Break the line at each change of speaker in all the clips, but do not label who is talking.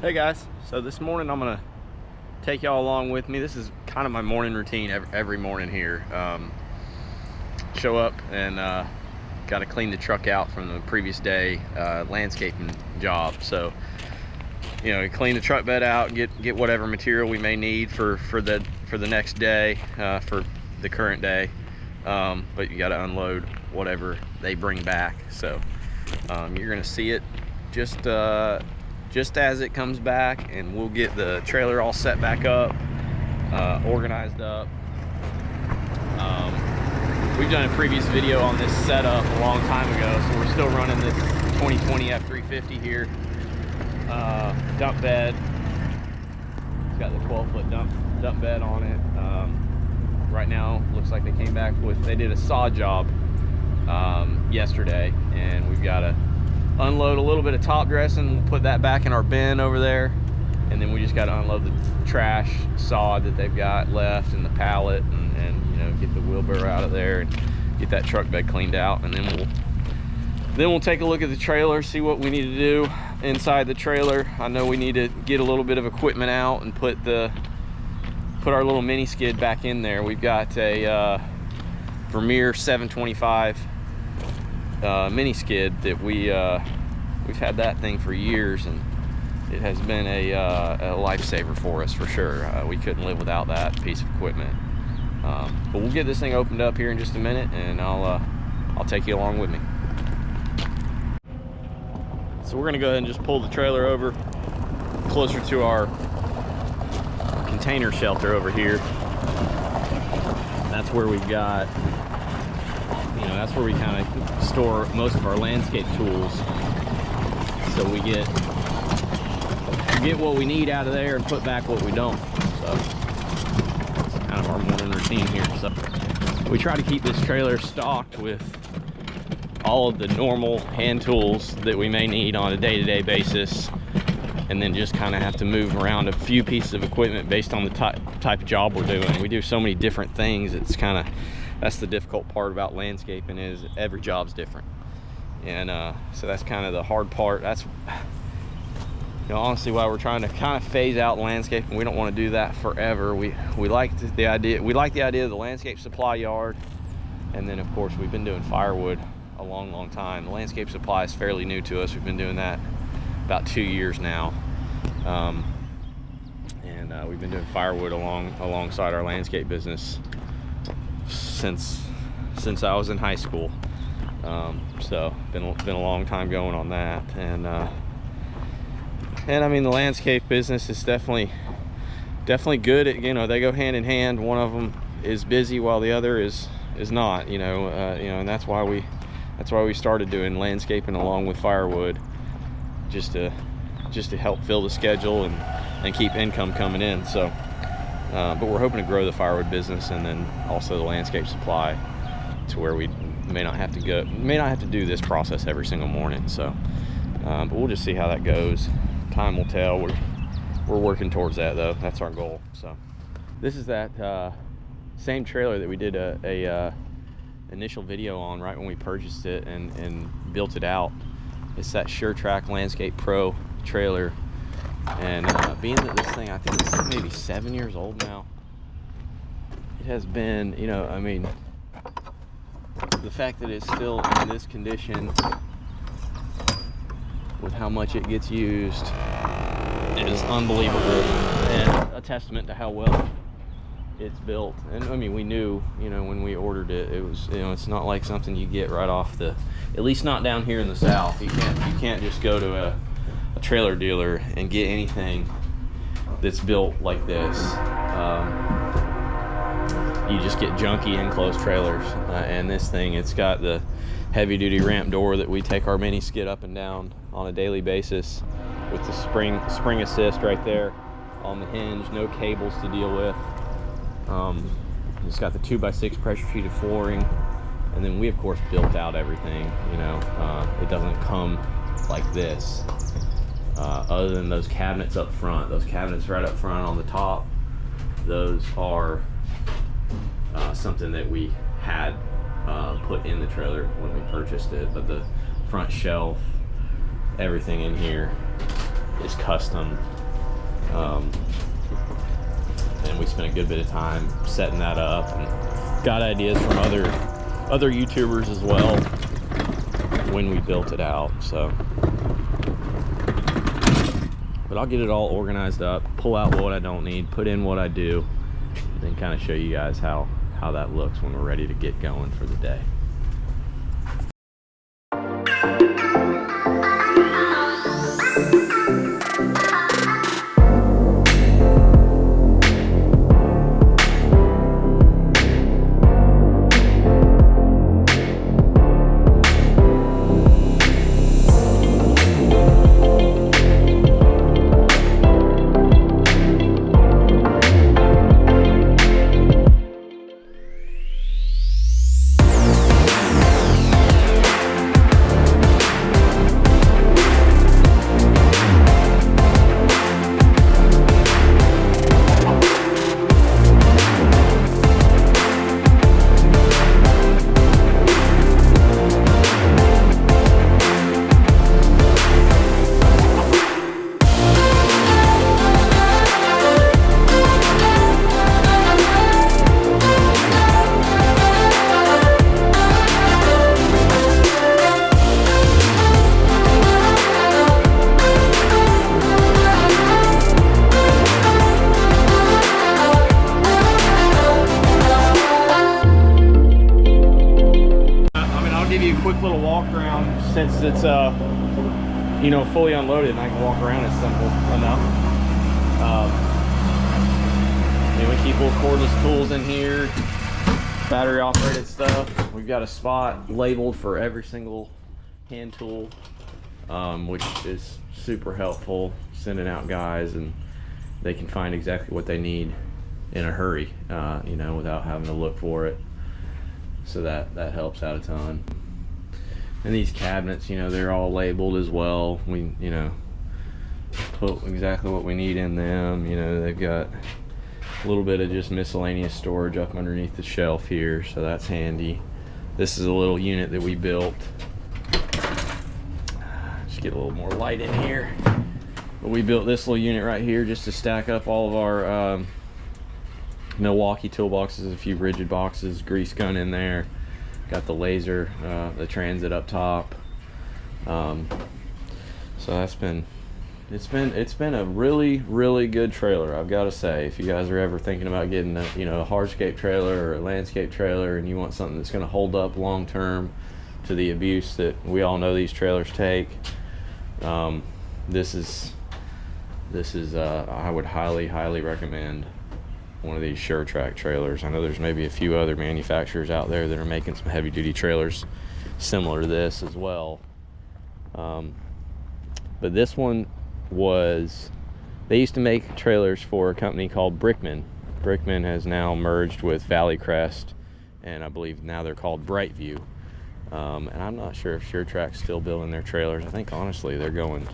Hey guys, so this morning I'm gonna take y'all along with me. This is kind of my morning routine every morning here. Show up and got to clean the truck out from the previous day landscaping job. So clean the truck bed out, get whatever material we may need for the next day, for the current day. But you got to unload whatever they bring back. So you're gonna see it just as it comes back, and we'll get the trailer all set back up, organized up. We've done a previous video on this setup a long time ago, so we're still running this 2020 F350 here. Dump bed. It's got the 12-foot dump bed on it. Right now, looks like they did a saw job yesterday, and we've got to unload a little bit of top dressing. We'll put that back in our bin over there, and then we just got to unload the trash sod that they've got left and the pallet, and get the wheelbarrow out of there and get that truck bed cleaned out, and then we'll take a look at the trailer, see what we need to do inside the trailer. I know we need to get a little bit of equipment out and put our little mini skid back in there. We've got a Vermeer 725 mini skid that we've had that thing for years, and it has been a lifesaver for us for sure. We couldn't live without that piece of equipment. But we'll get this thing opened up here in just a minute, and I'll take you along with me. So we're gonna go ahead and just pull the trailer over closer to our container shelter over here. That's where we've got, that's where we kind of store most of our landscape tools. So we get what we need out of there and put back what we don't. So it's kind of our morning routine here. So we try to keep this trailer stocked with all of the normal hand tools that we may need on a day-to-day basis, and then just kind of have to move around a few pieces of equipment based on the type of job we're doing. We do so many different things. That's the difficult part about landscaping, is every job's different. And so that's kind of the hard part. That's honestly why we're trying to kind of phase out landscaping. We don't want to do that forever. We like the idea of the landscape supply yard, and then of course we've been doing firewood a long time. The landscape supply is fairly new to us. We've been doing that about 2 years now, and we've been doing firewood alongside our landscape business since I was in high school. So been a long time going on that, and I mean, the landscape business is definitely good at, they go hand in hand. One of them is busy while the other is not, and that's why we started doing landscaping along with firewood, just to help fill the schedule and keep income coming in. So but we're hoping to grow the firewood business, and then also the landscape supply, to where we may not have to do this process every single morning. So but we'll just see how that goes. Time will tell. We're working towards that, though. That's our goal. So this is that same trailer that we did a initial video on right when we purchased it and built it out. It's that Suretrac Landscape Pro trailer, and being that this thing, I think it's maybe 7 years old now, it has been, I mean, the fact that it's still in this condition with how much it gets used is unbelievable, and a testament to how well it's built. And I mean, we knew, when we ordered it, it was, it's not like something you get right off at least not down here in the South. You can't just go to a trailer dealer and get anything that's built like this. You just get junky enclosed trailers, and this thing, it's got the heavy-duty ramp door that we take our mini skid up and down on a daily basis, with the spring assist right there on the hinge. No cables to deal with. It's got the 2x6 pressure treated flooring, and then we of course built out everything. It doesn't come like this, other than those cabinets up front. Those cabinets right up front on the top, those are something that we had put in the trailer when we purchased it. But the front shelf, everything in here is custom. And we spent a good bit of time setting that up, and got ideas from other YouTubers as well when we built it out. So, but I'll get it all organized up, pull out what I don't need, put in what I do, and then kind of show you guys how that looks when we're ready to get going for the day. Quick little walk around, since it's you know, fully unloaded and I can walk around. It's simple enough. And we keep little cordless tools in here, battery operated stuff. We've got a spot labeled for every single hand tool, which is super helpful, sending out guys and they can find exactly what they need in a hurry, you know, without having to look for it. So that helps out a ton. And these cabinets, you know, they're all labeled as well. We, you know, put exactly what we need in them. You know, they've got a little bit of just miscellaneous storage up underneath the shelf here, so that's handy. This is a little unit that we built. Just get a little more light in here. But we built this little unit right here just to stack up all of our Milwaukee toolboxes, a few rigid boxes, grease gun in there. Got the laser, the transit up top. So that's been, it's been a really good trailer, I've got to say. If you guys are ever thinking about getting a, you know, a hardscape trailer or a landscape trailer, and you want something that's going to hold up long term to the abuse that we all know these trailers take, this is I would highly recommend one of these Suretrac trailers. I know there's maybe a few other manufacturers out there that are making some heavy duty trailers similar to this as well. But this one was, they used to make trailers for a company called Brickman. Brickman has now merged with Valley Crest, and I believe now they're called Brightview. And I'm not sure if Suretrac's still building their trailers. I think honestly they're going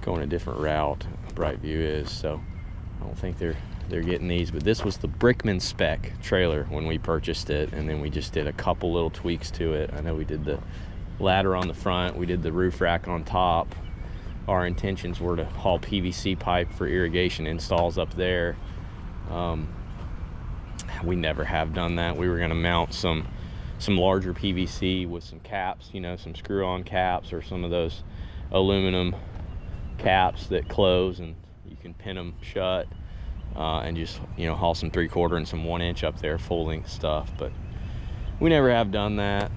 a different route, Brightview is, so I don't think they're getting these. But this was the Brickman spec trailer when we purchased it, and then we just did a couple little tweaks to it. I know we did the ladder on the front, we did the roof rack on top. Our intentions were to haul PVC pipe for irrigation installs up there. We never have done that. We were going to mount some larger PVC with some caps, you know, some screw-on caps, or some of those aluminum caps that close and you can pin them shut, and just, you know, haul some 3/4 and some 1-inch up there, full length stuff. But we never have done that.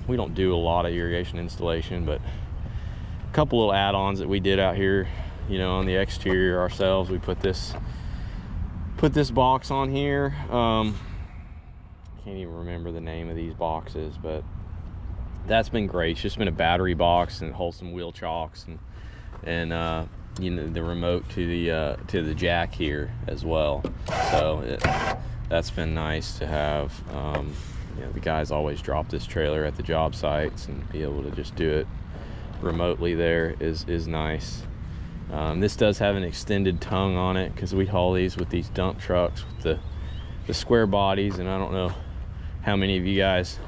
We don't do a lot of irrigation installation, but a couple little add-ons that we did out here, you know, on the exterior ourselves. We put this box on here. Can't even remember the name of these boxes, but that's been great. It's just been a battery box, and it holds some wheel chocks and you know, the remote to the jack here as well. So that's been nice to have. You know, the guys always drop this trailer at the job sites, and be able to just do it remotely there is nice. This does have an extended tongue on it, because we haul these with these dump trucks with the square bodies, and I don't know how many of you guys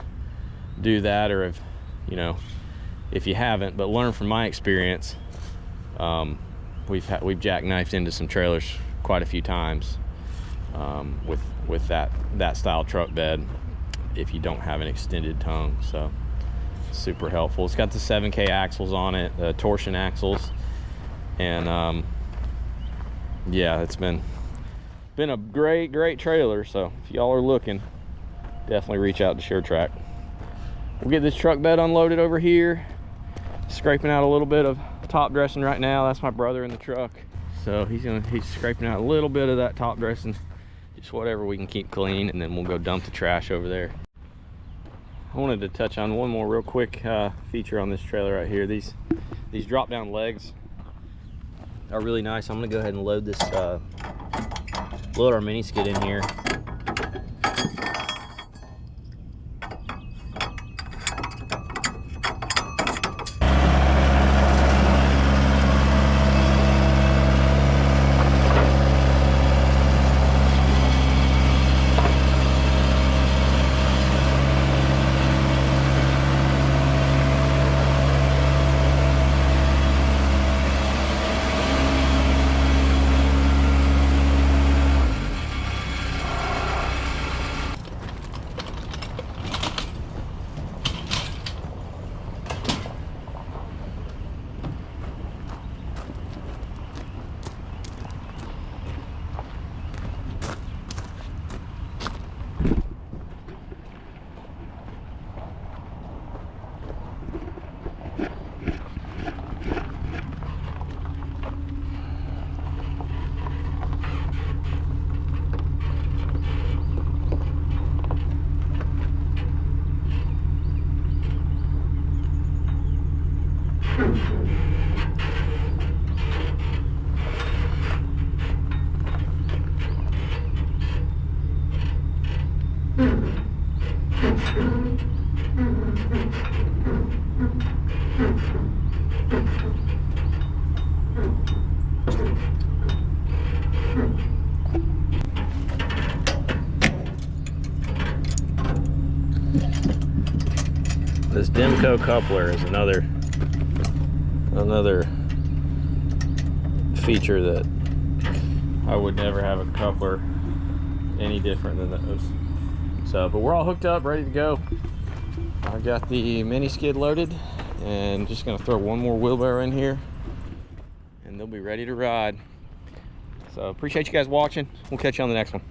do that, or if, you know, if you haven't, but learn from my experience. We've jackknifed into some trailers quite a few times with that style truck bed if you don't have an extended tongue. So super helpful. It's got the 7K axles on it, the torsion axles, and yeah, it's been a great trailer. So if y'all are looking, definitely reach out to Suretrac. We'll get this truck bed unloaded over here. Scraping out a little bit of top dressing right now. That's my brother in the truck, so he's scraping out a little bit of that top dressing, just whatever we can keep clean, and then we'll go dump the trash over there. I wanted to touch on one more real quick feature on this trailer right here. These drop down legs are really nice. I'm gonna go ahead and load this load our mini skid in here. This Demco coupler is another feature that I would never have a coupler any different than those. So, but we're all hooked up, ready to go. I've got the mini skid loaded, and just gonna throw one more wheelbarrow in here, and they'll be ready to ride. So appreciate you guys watching. We'll catch you on the next one.